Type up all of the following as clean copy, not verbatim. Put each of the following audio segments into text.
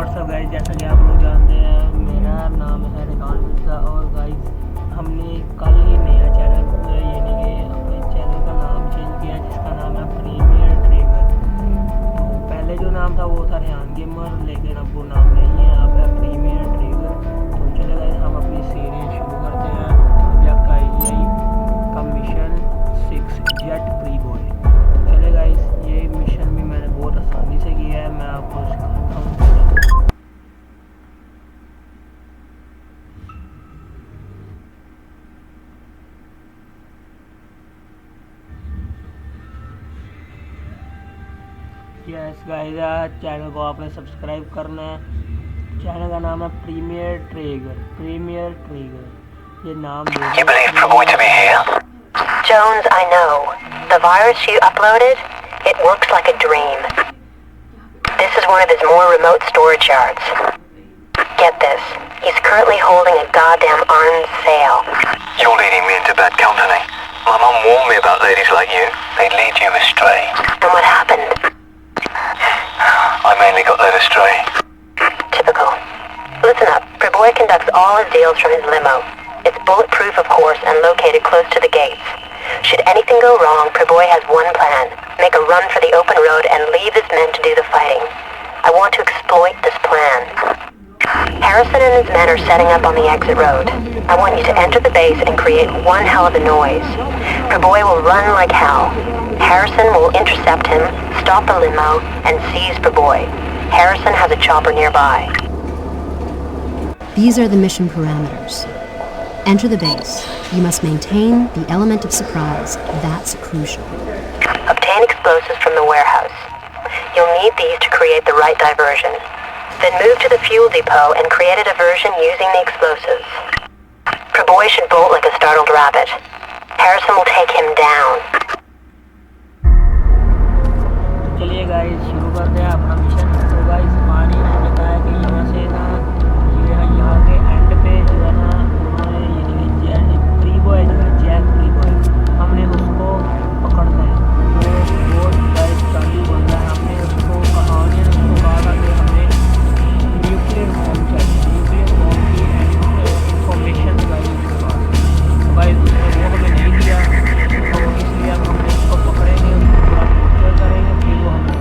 WhatsApp guys, जैसा कि आप लोग जानते हैं मेरा नाम है रिकान मिर्ज़ा और गाइस हमने कल ही नया चैनल यानी कि अपने चैनल का नाम चेंज किया जिसका नाम है प्रीमियर ट्रिगर। तो पहले जो नाम था वो था रेहान गेमर, लेकिन अब वो नाम नहीं है, अब है प्रीमियर ट्रिगर। तो चले गाइस हम अपनी सीरीज शुरू करते हैं। अभी का यही का मिशन 6 जेट प्री बॉय। चले गाइस ये मिशन भी मैंने बहुत आसानी से किया है, मैं आपको सिखाता हूँ। यस गाइस, चैनल को आपने सब्सक्राइब करना है। चैनल का नाम है प्रीमियर ट्रिगर। प्रीमियर ट्रिगर ये नाम दे You believe Praboy to be here? Jones, I know. The virus you uploaded, it works like a dream. This is one of his more remote storage yards. Get this, he's currently holding a goddamn arms sale. You're leading me into bad company. My mum warned me about ladies like you. They lead you astray. And what happened? I mainly got led astray. Typical. Listen up, Praboy conducts all his deals from his limo. It's bulletproof, of course, and located close to the gates. Should anything go wrong, Praboy has one plan. Make a run for the open road and leave his men to do the fighting. I want to exploit this plan. Harrison and his men are setting up on the exit road. I want you to enter the base and create one hell of a noise. Praboy will run like hell. Harrison will intercept him, stop the limo, and seize Praboy. Harrison has a chopper nearby. These are the mission parameters. Enter the base. You must maintain the element of surprise. That's crucial. Obtain explosives from the warehouse. You'll need these to create the right diversion. Then move to the fuel depot and create a diversion using the explosives. Praboy should bolt like a startled rabbit. Harrison will take him down. चलिए guys शुरू करते हैं अपना mission. तो guys पानी ने बताया कि यहाँ से ना ये यहाँ के एंड पे जो है ना उन्होंने ये जैक प्री बॉय जो है जैक प्री बॉय हमने उसको पकड़ना है। वो गाइस चालू बंदा है, हमने उसको कहा ने उसको कहा था कि हमें न्यूक्लियर बॉम्ब चाहिए, न्यूक्लियर बॉम्ब की इंफॉर्मेशन गाइस उसके पास। तो गाइस उसने वो हमें नहीं दिया, तो इसलिए अब हमने उसको पकड़ेंगे, उसको पूरा टॉर्चर करेंगे, फिर वो हमें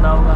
बंदा होगा।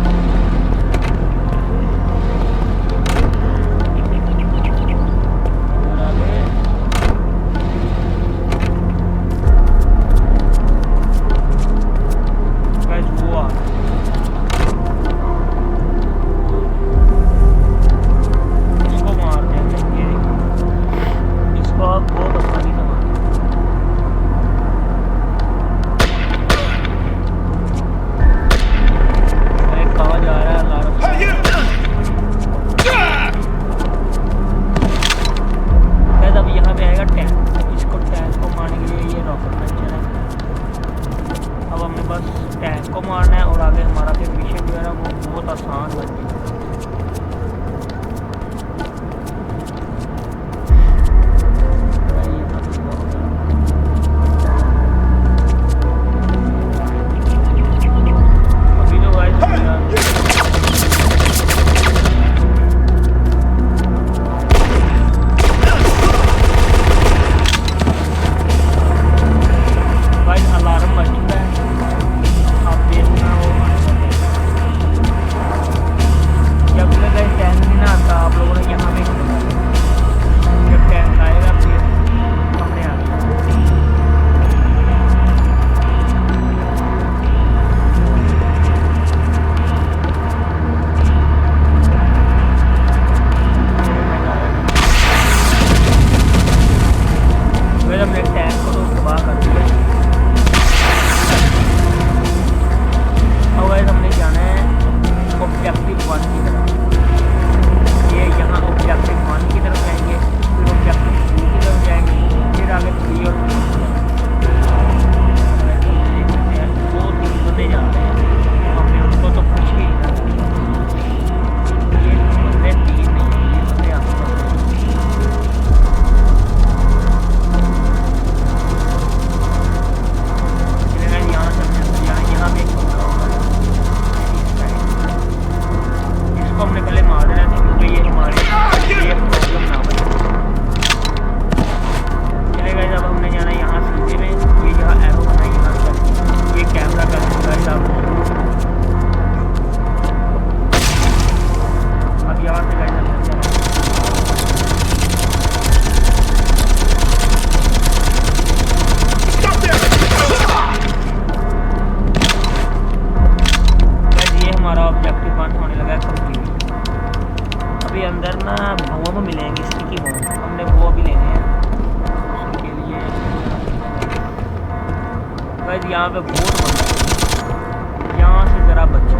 यहाँ पे बहुत बंदा है, यहाँ से जरा बचो।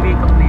हाईवे